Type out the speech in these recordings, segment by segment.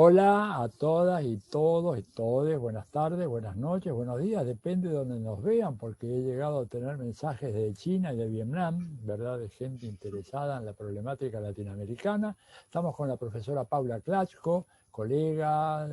Hola a todas y todos y todes, buenas tardes, buenas noches, buenos días, depende de donde nos vean, porque he llegado a tener mensajes de China y de Vietnam, ¿verdad?, de gente interesada en la problemática latinoamericana. Estamos con la profesora Paula Klachko, colega,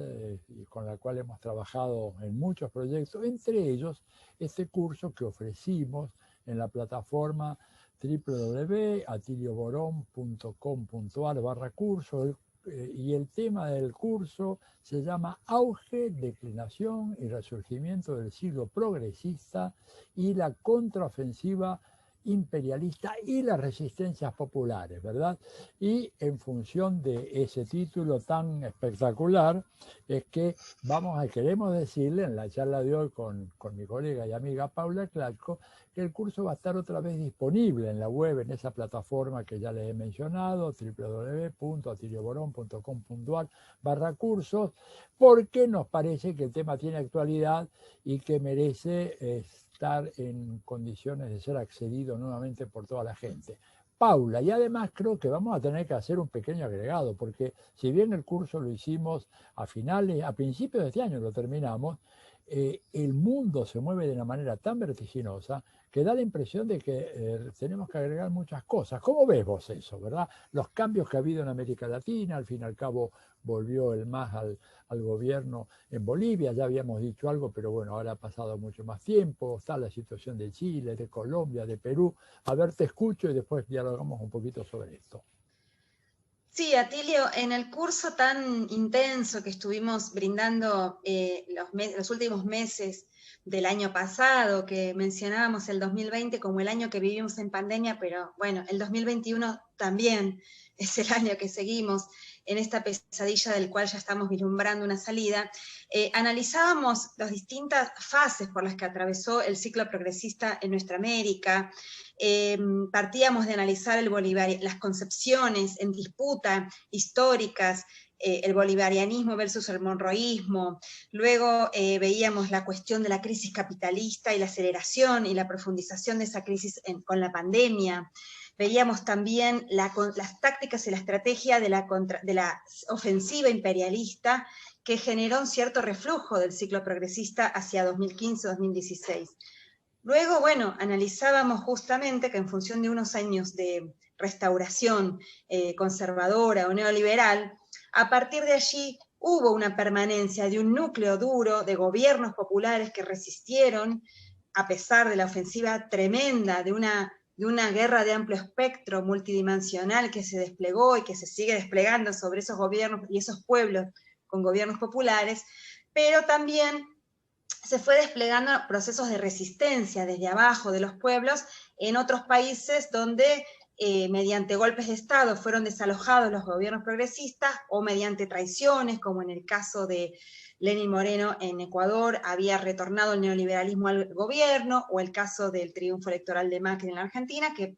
con la cual hemos trabajado en muchos proyectos, entre ellos este curso que ofrecimos en la plataforma www.atilioborón.com.ar/curso, y el tema del curso se llama Auge, Declinación y Resurgimiento del siglo progresista y la contraofensiva imperialista y las resistencias populares, ¿verdad? Y en función de ese título tan espectacular, es que queremos decirle en la charla de hoy con mi colega y amiga Paula Klachko, que el curso va a estar otra vez disponible en la web, en esa plataforma que ya les he mencionado, www.atilioborón.com.ar/cursos, porque nos parece que el tema tiene actualidad y que merece estar en condiciones de ser accedido nuevamente por toda la gente. Paula, y además creo que vamos a tener que hacer un pequeño agregado, porque si bien el curso lo hicimos a principios de este año lo terminamos, el mundo se mueve de una manera tan vertiginosa que da la impresión de que tenemos que agregar muchas cosas. ¿Cómo ves vos eso, verdad? Los cambios que ha habido en América Latina, al fin y al cabo volvió el MAS al gobierno en Bolivia, ya habíamos dicho algo, pero bueno, ahora ha pasado mucho más tiempo, está la situación de Chile, de Colombia, de Perú. A ver, te escucho y después dialogamos un poquito sobre esto. Sí, Atilio, en el curso tan intenso que estuvimos brindando los últimos meses del año pasado, que mencionábamos el 2020 como el año que vivimos en pandemia, pero bueno, el 2021 también es el año que seguimos en esta pesadilla del cual ya estamos vislumbrando una salida. Analizábamos las distintas fases por las que atravesó el ciclo progresista en nuestra América. Partíamos de analizar las concepciones en disputa históricas, el bolivarianismo versus el monroísmo. Luego veíamos la cuestión de la crisis capitalista y la aceleración y la profundización de esa crisis con la pandemia. Veíamos también las tácticas y la estrategia de la ofensiva imperialista que generó un cierto reflujo del ciclo progresista hacia 2015-2016. Luego, bueno, analizábamos justamente que en función de unos años de restauración conservadora o neoliberal, a partir de allí hubo una permanencia de un núcleo duro de gobiernos populares que resistieron, a pesar de la ofensiva tremenda de una guerra de amplio espectro multidimensional que se desplegó y que se sigue desplegando sobre esos gobiernos y esos pueblos con gobiernos populares, pero también se fue desplegando procesos de resistencia desde abajo de los pueblos en otros países donde mediante golpes de Estado fueron desalojados los gobiernos progresistas o mediante traiciones, como en el caso de Lenín Moreno en Ecuador, había retornado el neoliberalismo al gobierno, o el caso del triunfo electoral de Macri en la Argentina, que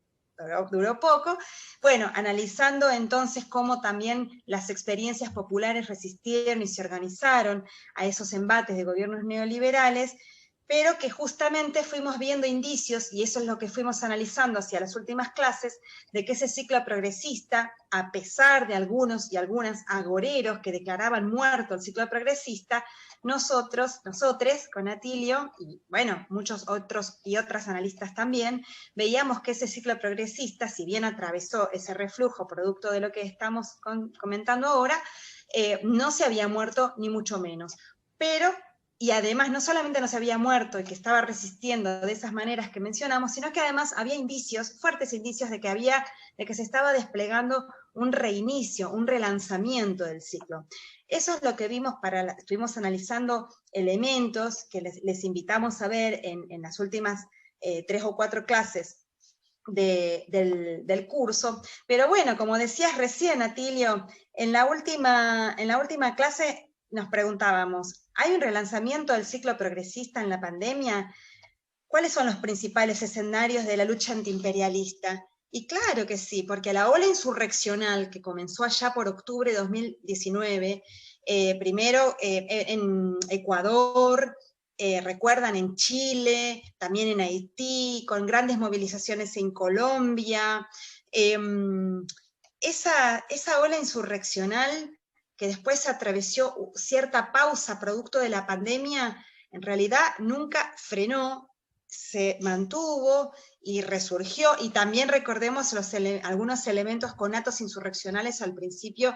duró poco. Bueno, analizando entonces cómo también las experiencias populares resistieron y se organizaron a esos embates de gobiernos neoliberales, pero que justamente fuimos viendo indicios, y eso es lo que fuimos analizando hacia las últimas clases, de que ese ciclo progresista, a pesar de algunos y algunas agoreros que declaraban muerto el ciclo progresista, nosotros con Atilio, y bueno, muchos otros y otras analistas también, veíamos que ese ciclo progresista, si bien atravesó ese reflujo producto de lo que estamos comentando ahora, no se había muerto ni mucho menos. Pero, y además no solamente no se había muerto y que estaba resistiendo de esas maneras que mencionamos, sino que además había indicios, fuertes indicios de que se estaba desplegando un reinicio, un relanzamiento del ciclo. Eso es lo que vimos estuvimos analizando elementos que les invitamos a ver en las últimas 3 o 4 clases del curso. Pero bueno, como decías recién, Atilio, en la última clase nos preguntábamos, ¿hay un relanzamiento del ciclo progresista en la pandemia? ¿Cuáles son los principales escenarios de la lucha antiimperialista? Y claro que sí, porque la ola insurreccional que comenzó allá por octubre de 2019, primero en Ecuador, recuerdan en Chile, también en Haití, con grandes movilizaciones en Colombia, esa ola insurreccional que después se atravesó cierta pausa producto de la pandemia, en realidad nunca frenó, se mantuvo y resurgió, y también recordemos algunos elementos conatos insurreccionales al principio,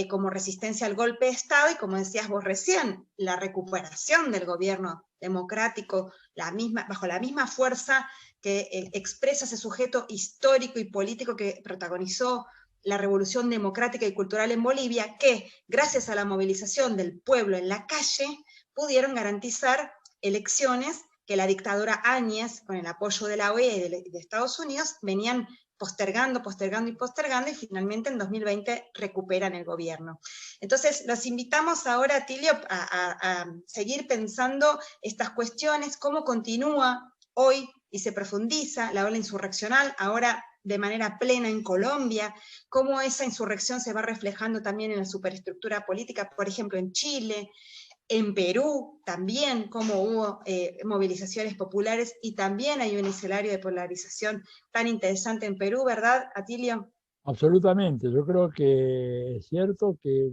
como resistencia al golpe de Estado, y como decías vos recién, la recuperación del gobierno democrático, bajo la misma fuerza que expresa ese sujeto histórico y político que protagonizó la revolución democrática y cultural en Bolivia, que gracias a la movilización del pueblo en la calle, pudieron garantizar elecciones que la dictadura Áñez, con el apoyo de la OEA y de Estados Unidos, venían postergando, y finalmente en 2020 recuperan el gobierno. Entonces, los invitamos ahora, Atilio, a seguir pensando estas cuestiones, cómo continúa hoy y se profundiza la ola insurreccional, ahora de manera plena en Colombia, cómo esa insurrección se va reflejando también en la superestructura política, por ejemplo, en Chile, en Perú también, como hubo movilizaciones populares, y también hay un escenario de polarización tan interesante en Perú, ¿verdad, Atilio? Absolutamente, yo creo que es cierto que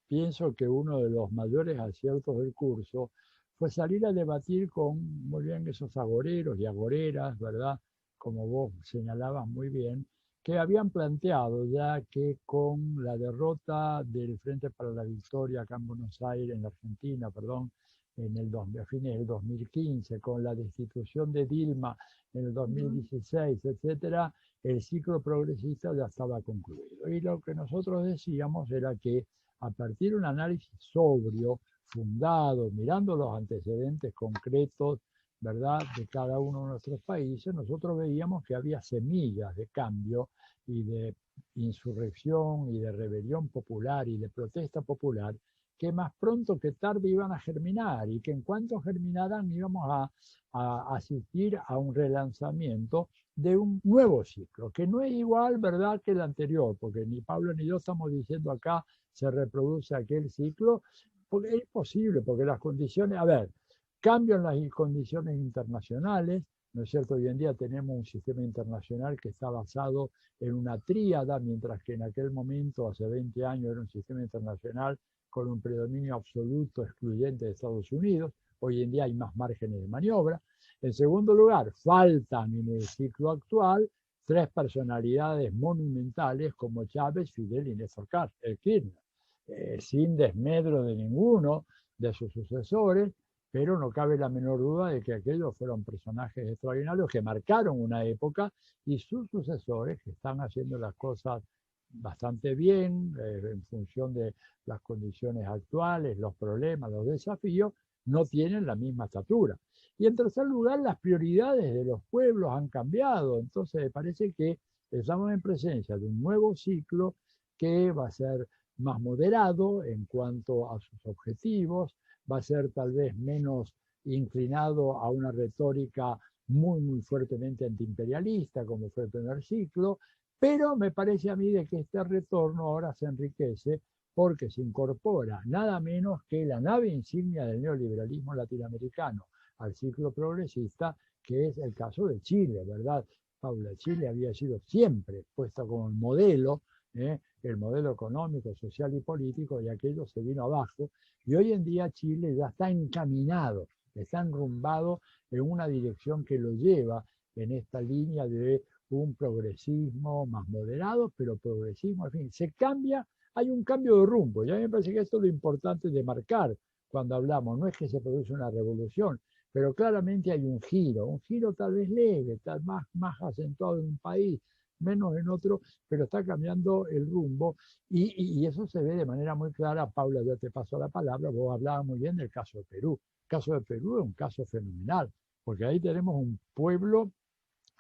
pienso que uno de los mayores aciertos del curso fue salir a debatir con, muy bien, esos agoreros y agoreras, ¿verdad? Como vos señalabas muy bien, que habían planteado ya que con la derrota del Frente para la Victoria acá en Buenos Aires, en la Argentina, perdón, a fines del 2015, con la destitución de Dilma en el 2016, etcétera, el ciclo progresista ya estaba concluido. Y lo que nosotros decíamos era que a partir de un análisis sobrio, fundado, mirando los antecedentes concretos, ¿verdad?, de cada uno de nuestros países, nosotros veíamos que había semillas de cambio y de insurrección y de rebelión popular y de protesta popular que más pronto que tarde iban a germinar, y que en cuanto germinaran íbamos a asistir a un relanzamiento de un nuevo ciclo, que no es igual, ¿verdad?, que el anterior, porque ni Pablo ni yo estamos diciendo acá se reproduce aquel ciclo, porque es posible, porque las condiciones, a ver, cambian las condiciones internacionales, ¿no es cierto? Hoy en día tenemos un sistema internacional que está basado en una tríada, mientras que en aquel momento, hace 20 años, era un sistema internacional con un predominio absoluto excluyente de Estados Unidos. Hoy en día hay más márgenes de maniobra. En segundo lugar, faltan en el ciclo actual tres personalidades monumentales como Chávez, Fidel y Néstor Kirchner, sin desmedro de ninguno de sus sucesores, pero no cabe la menor duda de que aquellos fueron personajes extraordinarios que marcaron una época, y sus sucesores, que están haciendo las cosas bastante bien en función de las condiciones actuales, los problemas, los desafíos, no tienen la misma estatura. Y en tercer lugar, las prioridades de los pueblos han cambiado. Entonces me parece que estamos en presencia de un nuevo ciclo que va a ser más moderado en cuanto a sus objetivos, va a ser tal vez menos inclinado a una retórica muy fuertemente antiimperialista, como fue el primer ciclo, pero me parece a mí de que este retorno ahora se enriquece porque se incorpora nada menos que la nave insignia del neoliberalismo latinoamericano al ciclo progresista, que es el caso de Chile, ¿verdad? Paula, Chile había sido siempre puesto como el modelo económico, social y político, y aquello se vino abajo, y hoy en día Chile ya está encaminado, está enrumbado en una dirección que lo lleva en esta línea de un progresismo más moderado, pero progresismo, en fin, se cambia, hay un cambio de rumbo, y a mí me parece que esto es lo importante de marcar cuando hablamos, no es que se produce una revolución, pero claramente hay un giro tal vez leve, tal más acentuado en un país, menos en otro, pero está cambiando el rumbo, y eso se ve de manera muy clara. Paula, ya te paso la palabra, vos hablabas muy bien del caso de Perú. El caso de Perú es un caso fenomenal, porque ahí tenemos un pueblo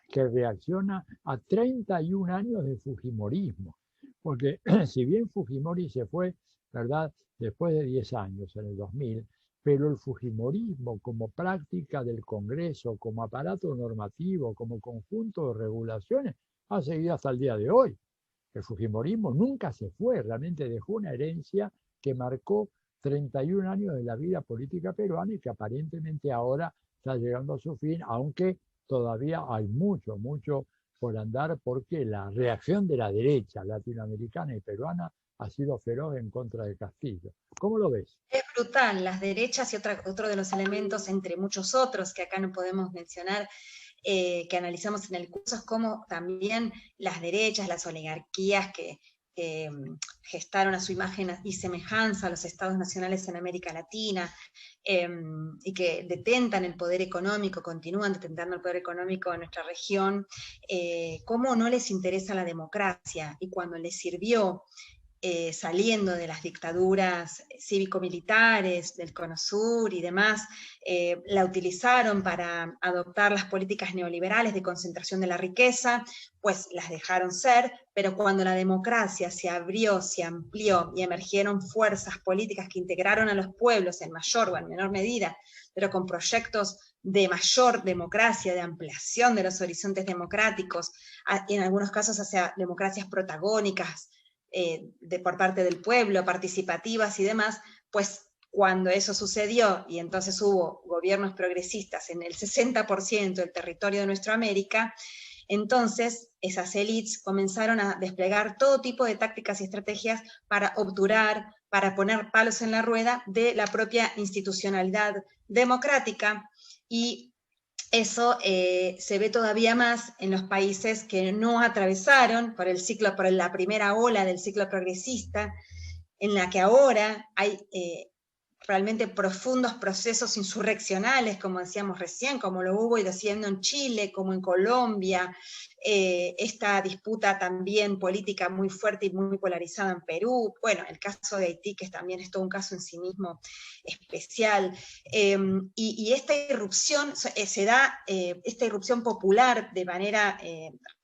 que reacciona a 31 años de fujimorismo, porque si bien Fujimori se fue, ¿verdad?, después de 10 años, en el 2000, pero el fujimorismo como práctica del Congreso, como aparato normativo, como conjunto de regulaciones, ha seguido hasta el día de hoy. El fujimorismo nunca se fue, realmente dejó una herencia que marcó 31 años de la vida política peruana y que aparentemente ahora está llegando a su fin, aunque todavía hay mucho por andar, porque la reacción de la derecha latinoamericana y peruana ha sido feroz en contra de Castillo. ¿Cómo lo ves? Es brutal, las derechas y otro de los elementos, entre muchos otros que acá no podemos mencionar, que analizamos en el curso, es como también las derechas, las oligarquías que gestaron a su imagen y semejanza a los estados nacionales en América Latina, y que detentan el poder económico, continúan detentando el poder económico en nuestra región, cómo no les interesa la democracia, y cuando les sirvió, saliendo de las dictaduras cívico-militares, del Cono Sur y demás, la utilizaron para adoptar las políticas neoliberales de concentración de la riqueza, pues las dejaron ser, pero cuando la democracia se abrió, se amplió y emergieron fuerzas políticas que integraron a los pueblos en mayor o en menor medida, pero con proyectos de mayor democracia, de ampliación de los horizontes democráticos, en algunos casos hacia democracias protagónicas, por parte del pueblo, participativas y demás, pues cuando eso sucedió y entonces hubo gobiernos progresistas en el 60% del territorio de nuestra América, entonces esas élites comenzaron a desplegar todo tipo de tácticas y estrategias para obturar, para poner palos en la rueda de la propia institucionalidad democrática, y eso se ve todavía más en los países que no atravesaron por la primera ola del ciclo progresista, en la que ahora hay realmente profundos procesos insurreccionales, como decíamos recién, como lo hubo y lo haciendo en Chile, como en Colombia, esta disputa también política muy fuerte y muy polarizada en Perú, bueno, el caso de Haití, que también es todo un caso en sí mismo especial, y esta irrupción se da, esta irrupción popular de manera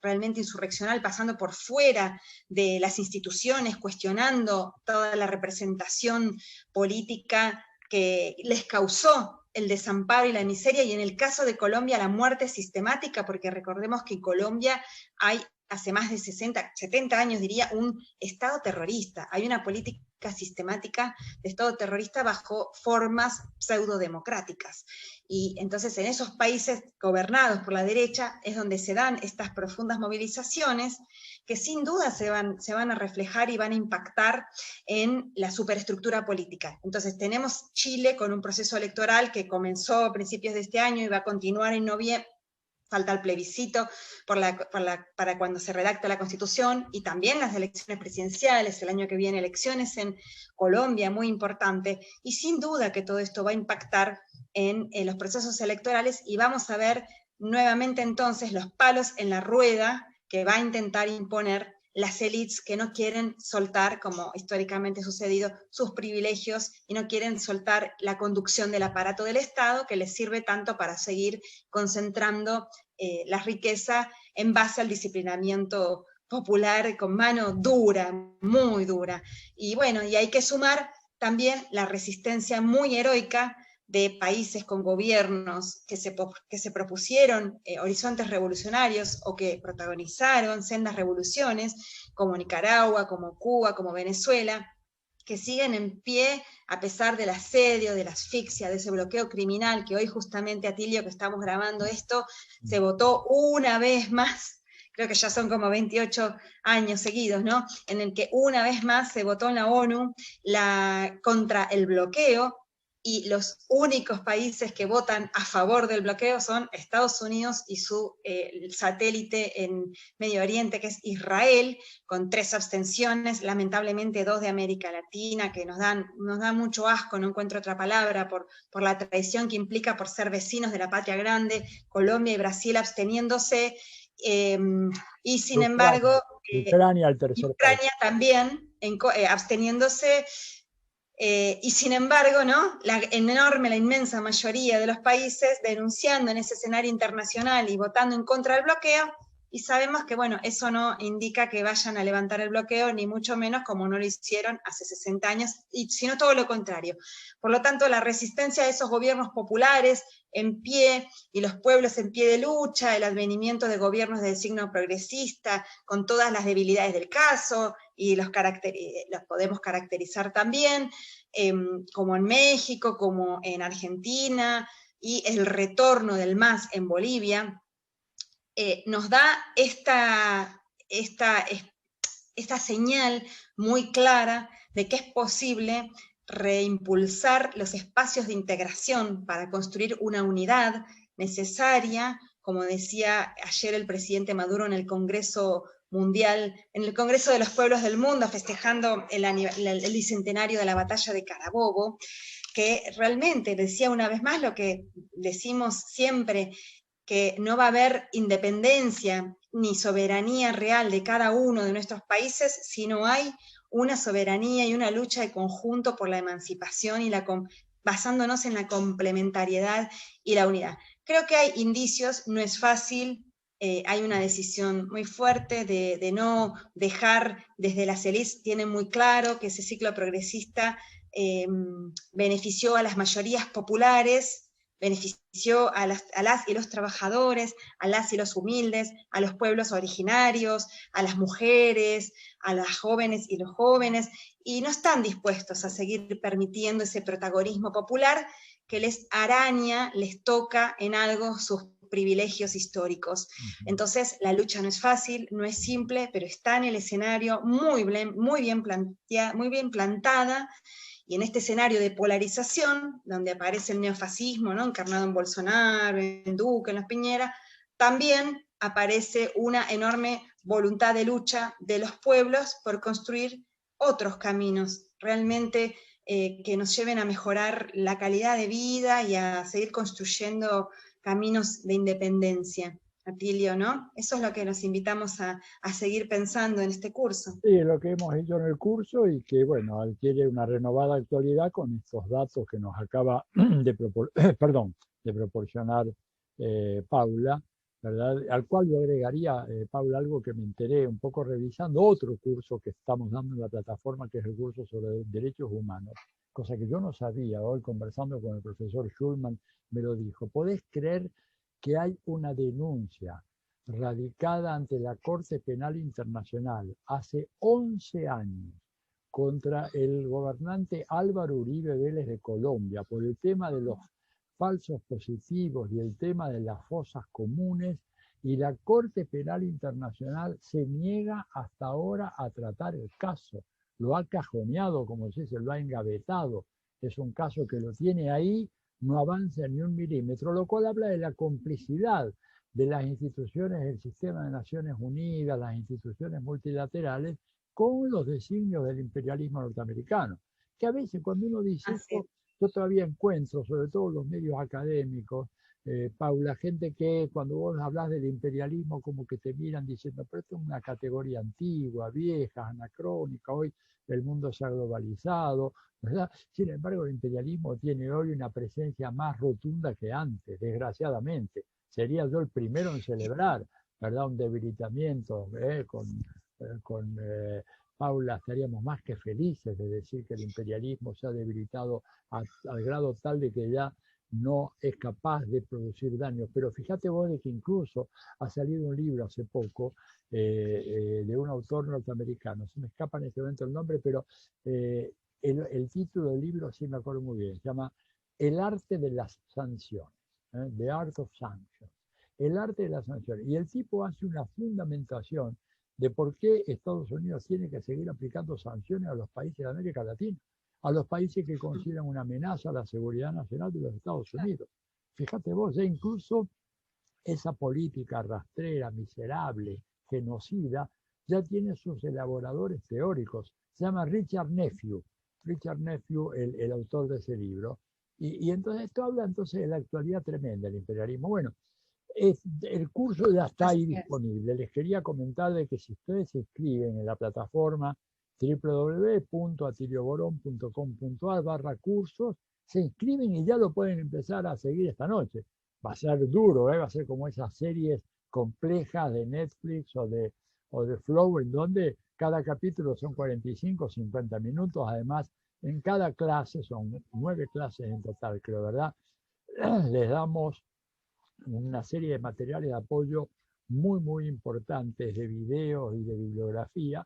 realmente insurreccional, pasando por fuera de las instituciones, cuestionando toda la representación política que les causó el desamparo y la miseria, y en el caso de Colombia la muerte sistemática, porque recordemos que en Colombia hay hace más de 70 años, diría, un Estado terrorista, hay una política sistemática de Estado terrorista bajo formas pseudodemocráticas. Y entonces en esos países gobernados por la derecha es donde se dan estas profundas movilizaciones que sin duda se van a reflejar y van a impactar en la superestructura política. Entonces tenemos Chile con un proceso electoral que comenzó a principios de este año y va a continuar en noviembre, falta el plebiscito para cuando se redacta la Constitución, y también las elecciones presidenciales, el año que viene elecciones en Colombia, muy importante, y sin duda que todo esto va a impactar en los procesos electorales, y vamos a ver nuevamente entonces los palos en la rueda que va a intentar imponer las élites que no quieren soltar, como históricamente ha sucedido, sus privilegios, y no quieren soltar la conducción del aparato del Estado, que les sirve tanto para seguir concentrando la riqueza en base al disciplinamiento popular con mano dura, muy dura. Y bueno, y hay que sumar también la resistencia muy heroica de países con gobiernos que se propusieron horizontes revolucionarios o que protagonizaron sendas revoluciones, como Nicaragua, como Cuba, como Venezuela, que siguen en pie a pesar del asedio, de la asfixia, de ese bloqueo criminal que hoy justamente, Atilio, que estamos grabando esto, se votó una vez más, creo que ya son como 28 años seguidos, ¿no? En el que una vez más se votó en la ONU contra el bloqueo, y los únicos países que votan a favor del bloqueo son Estados Unidos y su satélite en Medio Oriente, que es Israel, con 3 abstenciones, lamentablemente 2 de América Latina, que nos da mucho asco, no encuentro otra palabra, por la traición que implica por ser vecinos de la patria grande, Colombia y Brasil absteniéndose, y sin embargo, Ucrania, el tercer Ucrania también absteniéndose. Y sin embargo, ¿no? La inmensa mayoría de los países denunciando en ese escenario internacional y votando en contra del bloqueo, y sabemos que, bueno, eso no indica que vayan a levantar el bloqueo, ni mucho menos como no lo hicieron hace 60 años, sino todo lo contrario. Por lo tanto, la resistencia de esos gobiernos populares en pie, y los pueblos en pie de lucha, el advenimiento de gobiernos de signo progresista, con todas las debilidades del caso, y los podemos caracterizar también, como en México, como en Argentina, y el retorno del MAS en Bolivia, nos da esta esta señal muy clara de que es posible reimpulsar los espacios de integración para construir una unidad necesaria, como decía ayer el presidente Maduro en el Congreso Mundial, en el Congreso de los Pueblos del Mundo, festejando el bicentenario de la batalla de Carabobo, que realmente decía una vez más lo que decimos siempre, que no va a haber independencia ni soberanía real de cada uno de nuestros países si no hay una soberanía y una lucha de conjunto por la emancipación y basándonos en la complementariedad y la unidad. Creo que hay indicios, no es fácil, hay una decisión muy fuerte de no dejar, desde las élites tienen muy claro que ese ciclo progresista benefició a las mayorías populares, benefició a las y los trabajadores, a las y los humildes, a los pueblos originarios, a las mujeres, a las jóvenes y los jóvenes, y no están dispuestos a seguir permitiendo ese protagonismo popular que les araña, les toca en algo sus privilegios históricos. Entonces, la lucha no es fácil, no es simple, pero está en el escenario muy bien plantada, y en este escenario de polarización, donde aparece el neofascismo, ¿no?, encarnado en Bolsonaro, en Duque, en los Piñera, también aparece una enorme voluntad de lucha de los pueblos por construir otros caminos realmente que nos lleven a mejorar la calidad de vida y a seguir construyendo caminos de independencia. Atilio, ¿no? Eso es lo que nos invitamos a seguir pensando en este curso. Sí, lo que hemos hecho en el curso y que, bueno, adquiere una renovada actualidad con estos datos que nos acaba de proporcionar Paula, ¿verdad? Al cual yo agregaría, Paula, algo que me enteré un poco revisando otro curso que estamos dando en la plataforma, que es el curso sobre derechos humanos, cosa que yo no sabía. Hoy, conversando con el profesor Schulman, me lo dijo. ¿Podés creer que hay una denuncia radicada ante la Corte Penal Internacional hace 11 años contra el gobernante Álvaro Uribe Vélez de Colombia por el tema de los falsos positivos y el tema de las fosas comunes, y la Corte Penal Internacional se niega hasta ahora a tratar el caso? Lo ha cajoneado, como se dice, lo ha engavetado. Es un caso que lo tiene ahí, no avanza ni un milímetro, lo cual habla de la complicidad de las instituciones del sistema de Naciones Unidas, las instituciones multilaterales, con los designios del imperialismo norteamericano. Que a veces cuando uno dice esto, yo todavía encuentro, sobre todo en los medios académicos, Paula, gente que cuando vos hablas del imperialismo como que te miran diciendo, pero esto es una categoría antigua, vieja, anacrónica, hoy el mundo se ha globalizado, ¿verdad? Sin embargo, el imperialismo tiene hoy una presencia más rotunda que antes, desgraciadamente. Sería yo el primero en celebrar, ¿verdad?, un debilitamiento. Con Paula estaríamos más que felices de decir que el imperialismo se ha debilitado al grado tal de que ya no es capaz de producir daños. Pero fíjate vos de que incluso ha salido un libro hace poco de un autor norteamericano, se me escapa en este momento el nombre, pero el título del libro sí me acuerdo muy bien, se llama El arte de las sanciones. The Art of Sanctions, el arte de la sanción. Y el tipo hace una fundamentación de por qué Estados Unidos tiene que seguir aplicando sanciones a los países de América Latina, a los países que consideran una amenaza a la seguridad nacional de los Estados Unidos. Fíjate vos, incluso esa política rastrera, miserable, genocida, ya tiene sus elaboradores teóricos. Se llama Richard Nephew, el autor de ese libro. Y entonces esto habla entonces de la actualidad tremenda del imperialismo. Bueno, el curso ya está ahí disponible. Les quería comentar de que si ustedes se inscriben en la plataforma www.atilioborón.com.ar/cursos, se inscriben y ya lo pueden empezar a seguir esta noche. Va a ser duro, va a ser como esas series complejas de Netflix o de Flow, en donde cada capítulo son 45 o 50 minutos. Además, en cada clase, son 9 clases en total, creo, ¿verdad? Les damos una serie de materiales de apoyo muy, muy importantes, de videos y de bibliografía,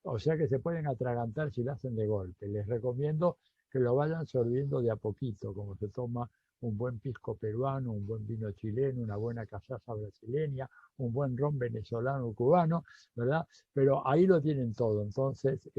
o sea que se pueden atragantar si lo hacen de golpe. Les recomiendo que lo vayan absorbiendo de a poquito, como se toma un buen pisco peruano, un buen vino chileno, una buena cachaza brasileña, un buen ron venezolano o cubano, ¿verdad? Pero ahí lo tienen todo. Entonces,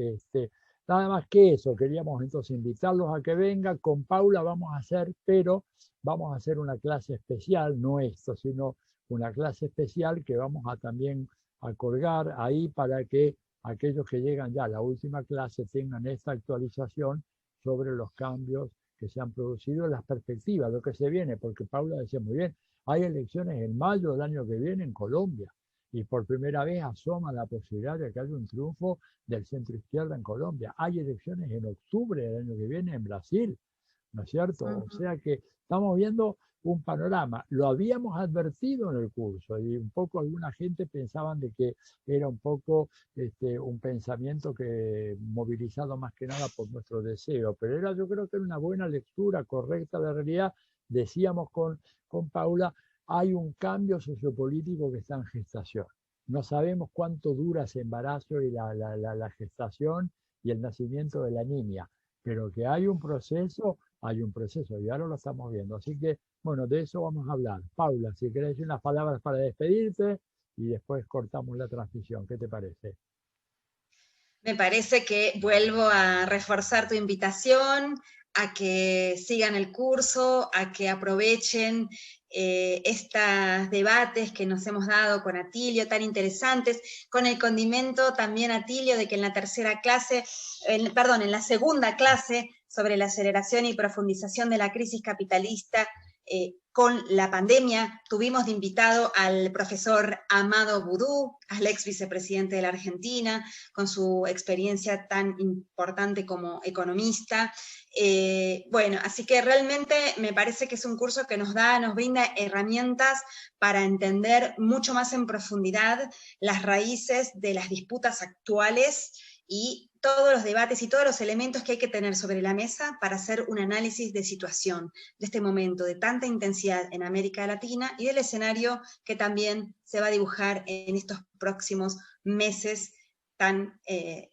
nada más que eso, queríamos entonces invitarlos a que vengan. Con Paula vamos a hacer, pero vamos a hacer una clase especial, no esto, sino una clase especial que vamos a también a colgar ahí para que aquellos que llegan ya a la última clase tengan esta actualización sobre los cambios que se han producido, las perspectivas, lo que se viene, porque Paula decía muy bien, hay elecciones en mayo del año que viene en Colombia y por primera vez asoma la posibilidad de que haya un triunfo del centro izquierda en Colombia. Hay elecciones en octubre del año que viene en Brasil, ¿no es cierto? O sea que estamos viendo un panorama. Lo habíamos advertido en el curso y un poco alguna gente pensaban de que era un poco un pensamiento que movilizado más que nada por nuestro deseo, pero era, yo creo que era una buena lectura correcta de la realidad. Decíamos con Paula, hay un cambio sociopolítico que está en gestación. No sabemos cuánto dura ese embarazo y la gestación y el nacimiento de la niña, pero que hay un proceso y ahora lo estamos viendo. Así que, bueno, de eso vamos a hablar. Paula, si querés decir unas palabras para despedirte y después cortamos la transmisión. ¿Qué te parece? Me parece que vuelvo a reforzar tu invitación, a que sigan el curso, a que aprovechen estos debates que nos hemos dado con Atilio, tan interesantes, con el condimento también, Atilio, de que en la en la segunda clase sobre la aceleración y profundización de la crisis capitalista, con la pandemia, tuvimos de invitado al profesor Amado Boudou, al ex vicepresidente de la Argentina, con su experiencia tan importante como economista. Bueno, así que realmente me parece que es un curso que nos brinda herramientas para entender mucho más en profundidad las raíces de las disputas actuales y todos los debates y todos los elementos que hay que tener sobre la mesa para hacer un análisis de situación de este momento de tanta intensidad en América Latina y del escenario que también se va a dibujar en estos próximos meses tan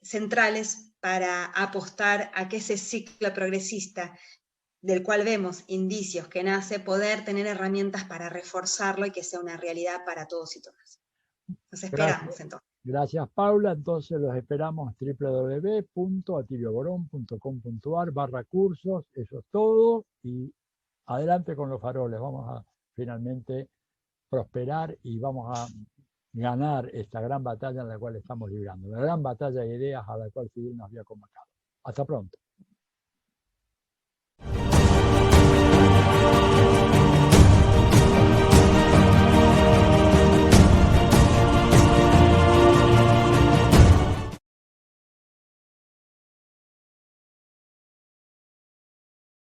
centrales para apostar a que ese ciclo progresista del cual vemos indicios que nace, poder tener herramientas para reforzarlo y que sea una realidad para todos y todas. Nos esperamos entonces. Gracias, Paula. Entonces los esperamos www.atilioborón.com.ar/cursos. Eso es todo. Y adelante con los faroles. Vamos a finalmente prosperar y vamos a ganar esta gran batalla en la cual estamos librando. La gran batalla de ideas a la cual Fidel nos había convocado. Hasta pronto.